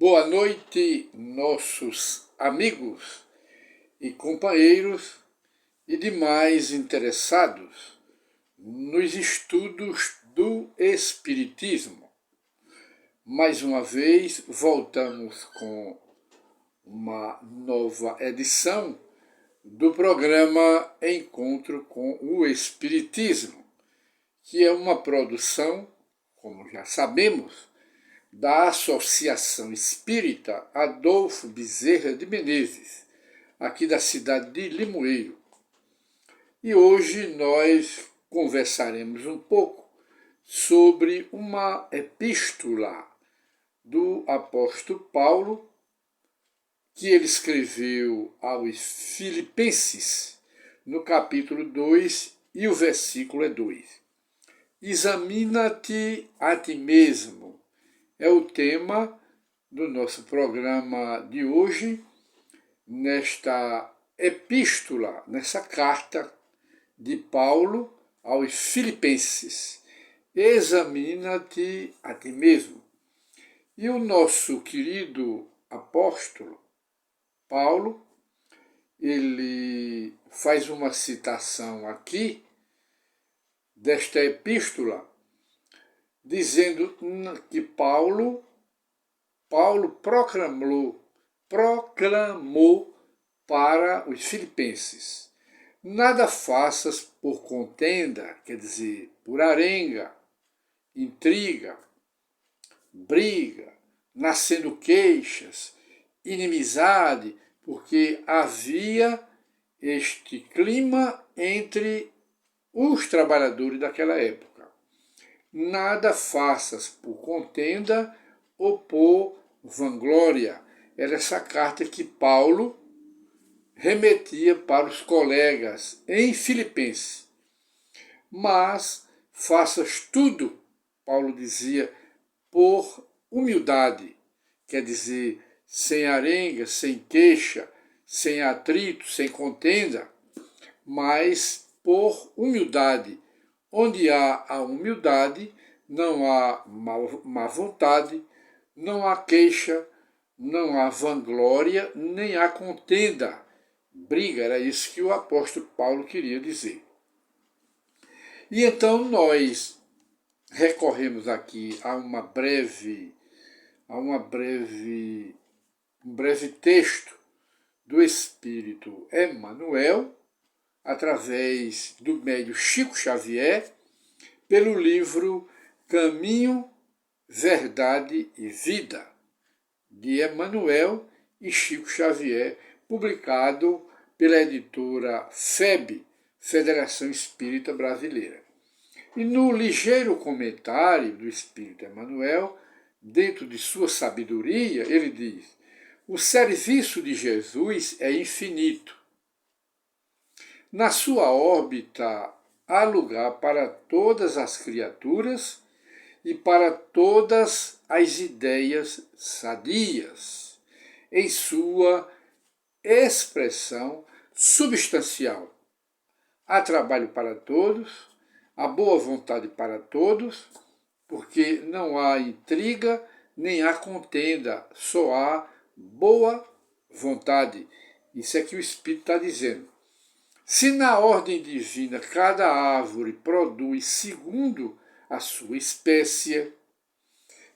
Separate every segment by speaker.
Speaker 1: Boa noite, nossos amigos e companheiros e demais interessados nos estudos do Espiritismo. Mais uma vez, voltamos com uma nova edição do programa Encontro com o Espiritismo, que é uma produção, como já sabemos, da Associação Espírita Adolfo Bezerra de Menezes, aqui da cidade de Limoeiro. E hoje nós conversaremos um pouco sobre uma epístola do apóstolo Paulo, que ele escreveu aos Filipenses, no capítulo 2, e o versículo é 2. Examina-te a ti mesmo. É o tema do nosso programa de hoje, nesta epístola, nessa carta de Paulo aos Filipenses. Examina-te a ti mesmo. E o nosso querido apóstolo Paulo, ele faz uma citação aqui desta epístola, dizendo que Paulo proclamou para os filipenses: nada faças por contenda, quer dizer, por arenga, intriga, briga, nascendo queixas, inimizade, porque havia este clima entre os trabalhadores daquela época. Nada faças por contenda ou por vanglória. Era essa carta que Paulo remetia para os colegas em Filipenses. Mas faças tudo, Paulo dizia, por humildade. Quer dizer, sem arenga, sem queixa, sem atrito, sem contenda, mas por humildade. Onde há a humildade, não há má vontade, não há queixa, não há vanglória, nem há contenda. Briga, era isso que o apóstolo Paulo queria dizer. E então nós recorremos aqui a um breve texto do Espírito Emmanuel, através do médium Chico Xavier, pelo livro Caminho, Verdade e Vida, de Emmanuel e Chico Xavier, publicado pela editora FEB, Federação Espírita Brasileira. E no ligeiro comentário do Espírito Emmanuel, dentro de sua sabedoria, ele diz: o serviço de Jesus é infinito. Na sua órbita há lugar para todas as criaturas e para todas as ideias sadias, em sua expressão substancial. Há trabalho para todos, há boa vontade para todos, porque não há intriga nem há contenda, só há boa vontade. Isso é que o Espírito está dizendo. Se na ordem divina cada árvore produz segundo a sua espécie,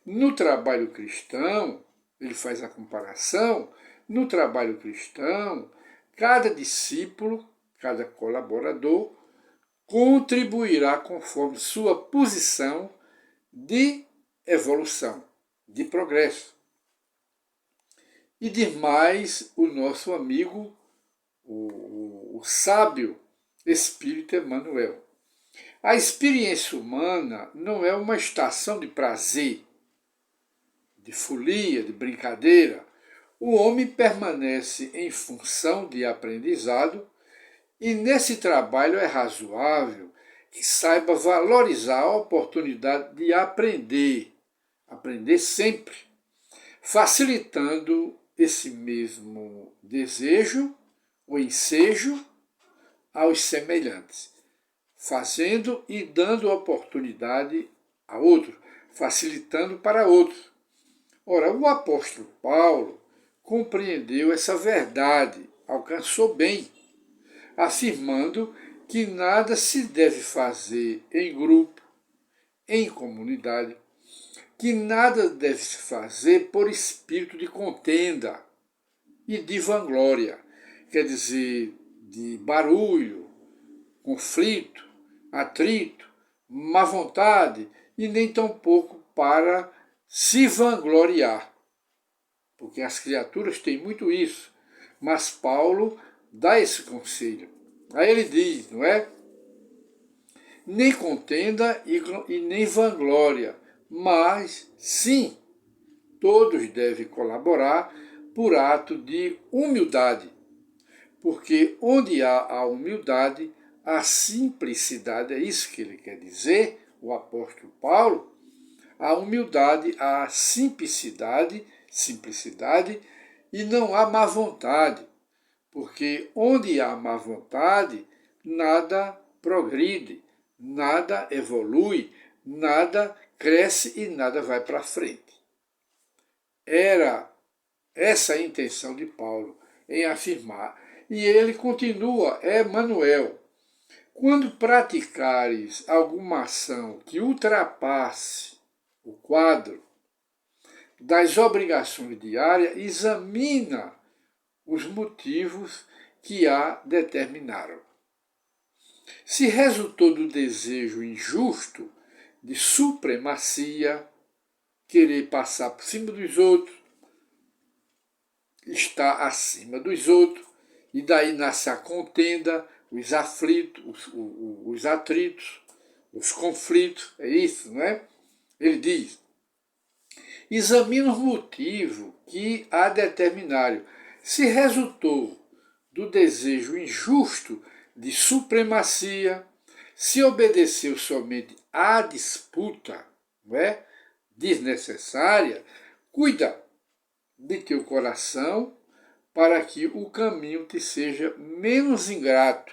Speaker 1: no trabalho cristão, ele faz a comparação, no trabalho cristão, cada discípulo, cada colaborador, contribuirá conforme sua posição de evolução, de progresso. E diz mais o nosso amigo, o sábio Espírito Emmanuel: a experiência humana não é uma estação de prazer, de folia, de brincadeira. O homem permanece em função de aprendizado e nesse trabalho é razoável que saiba valorizar a oportunidade de aprender sempre, facilitando esse mesmo desejo, o ensejo aos semelhantes, fazendo e dando oportunidade a outro, facilitando para outros. Ora, o apóstolo Paulo compreendeu essa verdade, alcançou bem, afirmando que nada se deve fazer em grupo, em comunidade, que nada deve se fazer por espírito de contenda e de vanglória, quer dizer, de barulho, conflito, atrito, má vontade e nem tampouco para se vangloriar, porque as criaturas têm muito isso, mas Paulo dá esse conselho. Aí ele diz, não é? Nem contenda e nem vanglória, mas sim, todos devem colaborar por ato de humildade, porque onde há a humildade, a simplicidade, é isso que ele quer dizer, o apóstolo Paulo, a humildade, a simplicidade e não há má vontade, porque onde há má vontade, nada progride, nada evolui, nada cresce e nada vai para frente. Era essa a intenção de Paulo em afirmar. E ele continua, Emmanuel, quando praticares alguma ação que ultrapasse o quadro das obrigações diárias, examina os motivos que a determinaram. Se resultou do desejo injusto de supremacia, querer passar por cima dos outros, estar acima dos outros, e daí nasce a contenda, os aflitos, os atritos, os conflitos, é isso, não é? Ele diz, examina os motivos que a determinaram. Se resultou do desejo injusto de supremacia, se obedeceu somente à disputa, não é? Desnecessária, cuida de teu coração para que o caminho te seja menos ingrato,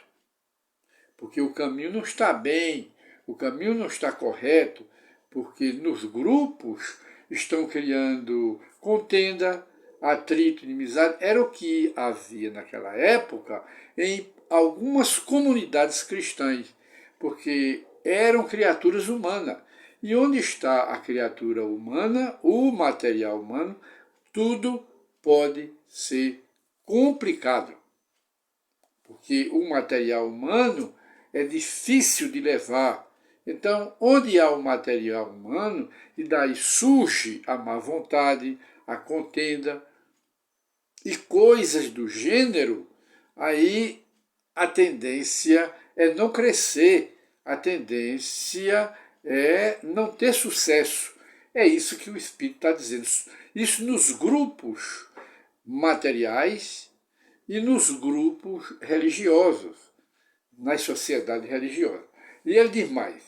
Speaker 1: porque o caminho não está bem, o caminho não está correto, porque nos grupos estão criando contenda, atrito, inimizade. Era o que havia naquela época em algumas comunidades cristãs, porque eram criaturas humanas. E onde está a criatura humana, o material humano, tudo pode ser complicado, porque o material humano é difícil de levar. Então, onde há o material humano, e daí surge a má vontade, a contenda e coisas do gênero, aí a tendência é não crescer, a tendência é não ter sucesso. É isso que o Espírito está dizendo. Isso nos grupos materiais e nos grupos religiosos, nas sociedades religiosas. E ele diz mais,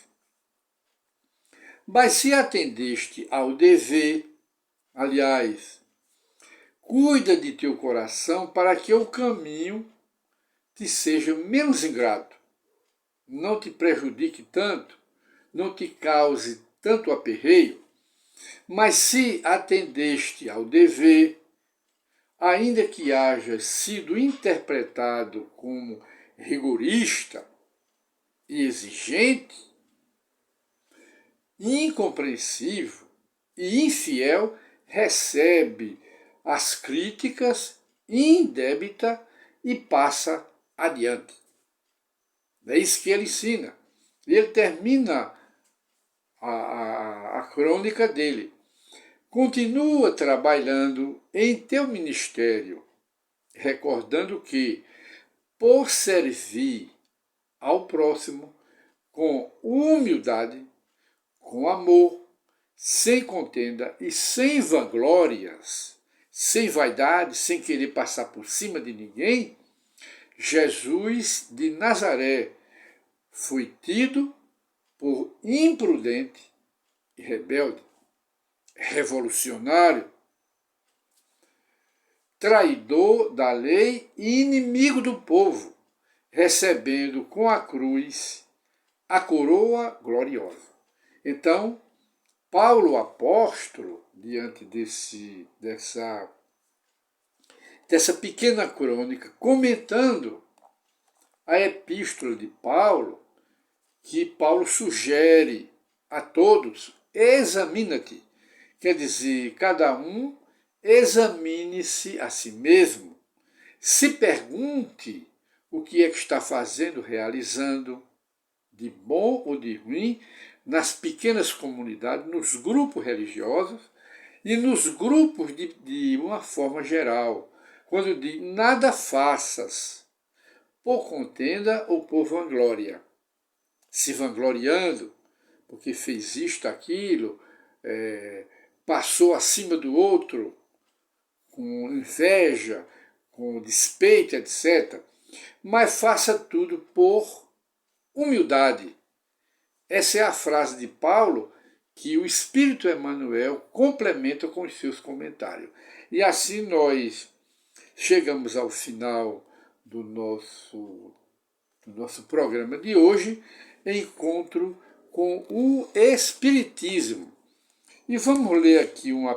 Speaker 1: mas se atendeste ao dever, aliás, cuida de teu coração para que o caminho te seja menos ingrato, não te prejudique tanto, não te cause tanto aperreio, mas se atendeste ao dever, ainda que haja sido interpretado como rigorista e exigente, incompreensivo e infiel, recebe as críticas indébita e passa adiante. É isso que ele ensina. Ele termina a crônica dele. Continua trabalhando em teu ministério, recordando que, por servir ao próximo com humildade, com amor, sem contenda e sem vanglórias, sem vaidade, sem querer passar por cima de ninguém, Jesus de Nazaré foi tido por imprudente e rebelde, revolucionário, traidor da lei e inimigo do povo, recebendo com a cruz a coroa gloriosa. Então, Paulo apóstolo diante dessa pequena crônica, comentando a epístola de Paulo, que Paulo sugere a todos: examina-te. Quer dizer, cada um examine-se a si mesmo, se pergunte o que é que está fazendo, realizando, de bom ou de ruim, nas pequenas comunidades, nos grupos religiosos e nos grupos de uma forma geral. Quando diz nada faças por contenda ou por vanglória, se vangloriando, porque fez isto, aquilo, passou acima do outro, com inveja, com despeito, etc. Mas faça tudo por humildade. Essa é a frase de Paulo que o Espírito Emmanuel complementa com os seus comentários. E assim nós chegamos ao final do nosso programa de hoje, encontro com o Espiritismo. E vamos ler aqui um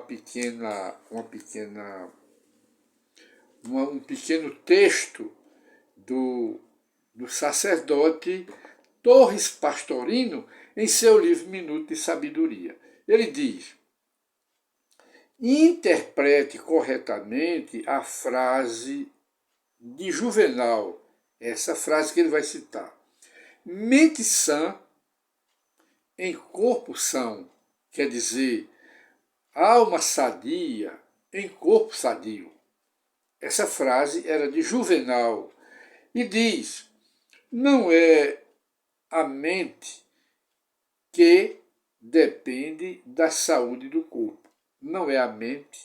Speaker 1: pequeno texto do sacerdote Torres Pastorino em seu livro Minuto de Sabedoria. Ele diz: interprete corretamente a frase de Juvenal, essa frase que ele vai citar. Mente sã em corpo são, quer dizer, alma sadia em corpo sadio. Essa frase era de Juvenal e diz: não é a mente que depende da saúde do corpo. Não é a mente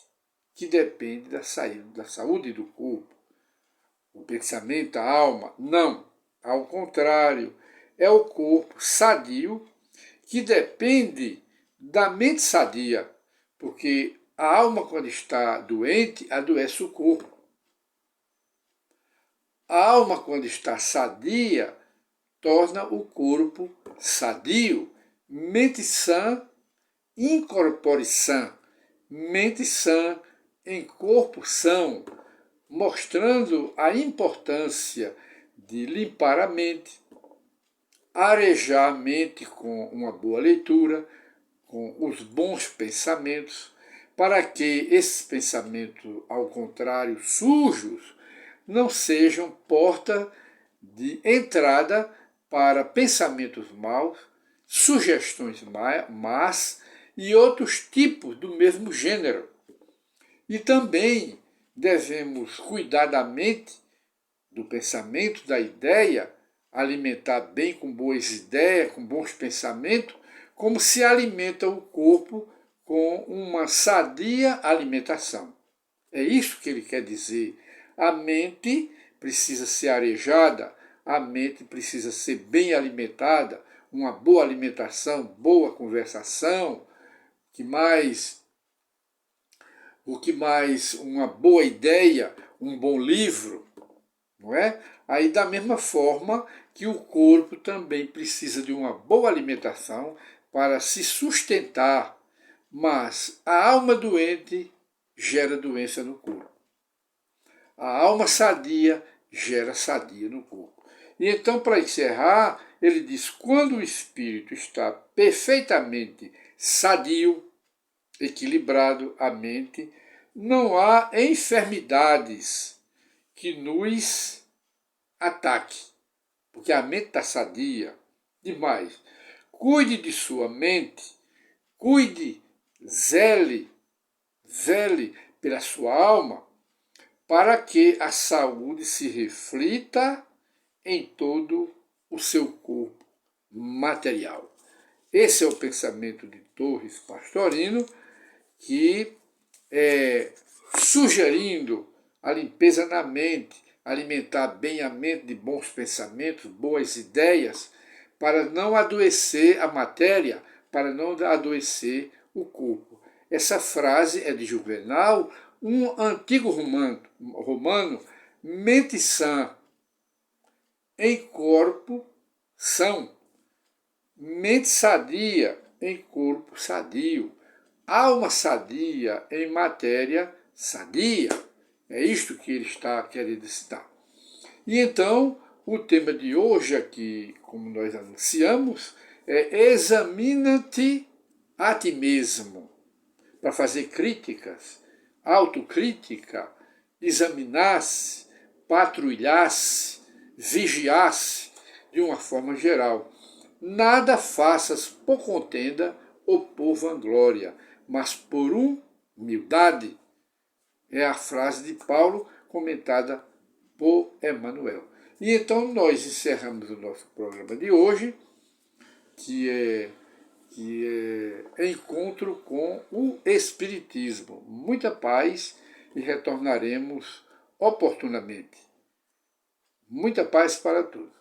Speaker 1: que depende da saúde do corpo. O pensamento, a alma, não. Ao contrário, é o corpo sadio que depende da mente sadia, porque a alma, quando está doente, adoece o corpo. A alma, quando está sadia, torna o corpo sadio. Mente sã, incorpore sã. Mente sã em corpo são, mostrando a importância de limpar a mente, arejar a mente com uma boa leitura, com os bons pensamentos, para que esses pensamentos, ao contrário, sujos, não sejam porta de entrada para pensamentos maus, sugestões más e outros tipos do mesmo gênero. E também devemos cuidar da mente, do pensamento, da ideia, alimentar bem com boas ideias, com bons pensamentos, como se alimenta o corpo com uma sadia alimentação. É isso que ele quer dizer. A mente precisa ser arejada, a mente precisa ser bem alimentada, uma boa alimentação, boa conversação, o que mais, uma boa ideia, um bom livro, não é? Aí da mesma forma que o corpo também precisa de uma boa alimentação para se sustentar, mas a alma doente gera doença no corpo. A alma sadia gera sadia no corpo. E então, para encerrar, ele diz: quando o espírito está perfeitamente sadio, equilibrado a mente, não há enfermidades que nos ataque, porque a mente está sadia demais. Cuide de sua mente, cuide, zele pela sua alma, para que a saúde se reflita em todo o seu corpo material. Esse é o pensamento de Torres Pastorino, que sugerindo a limpeza na mente, alimentar bem a mente de bons pensamentos, boas ideias, para não adoecer a matéria, para não adoecer o corpo. Essa frase é de Juvenal, um antigo romano, mente sã em corpo são, mente sadia em corpo sadio, alma sadia em matéria sadia. É isto que ele está querendo citar. E então, o tema de hoje aqui, como nós anunciamos, é examina-te a ti mesmo, para fazer críticas, autocrítica, examinar-se, patrulhar-se, vigiar-se, de uma forma geral. Nada faças por contenda ou por vanglória, mas por humildade. É a frase de Paulo comentada por Emmanuel. E então nós encerramos o nosso programa de hoje, que é encontro com o Espiritismo. Muita paz e retornaremos oportunamente. Muita paz para todos.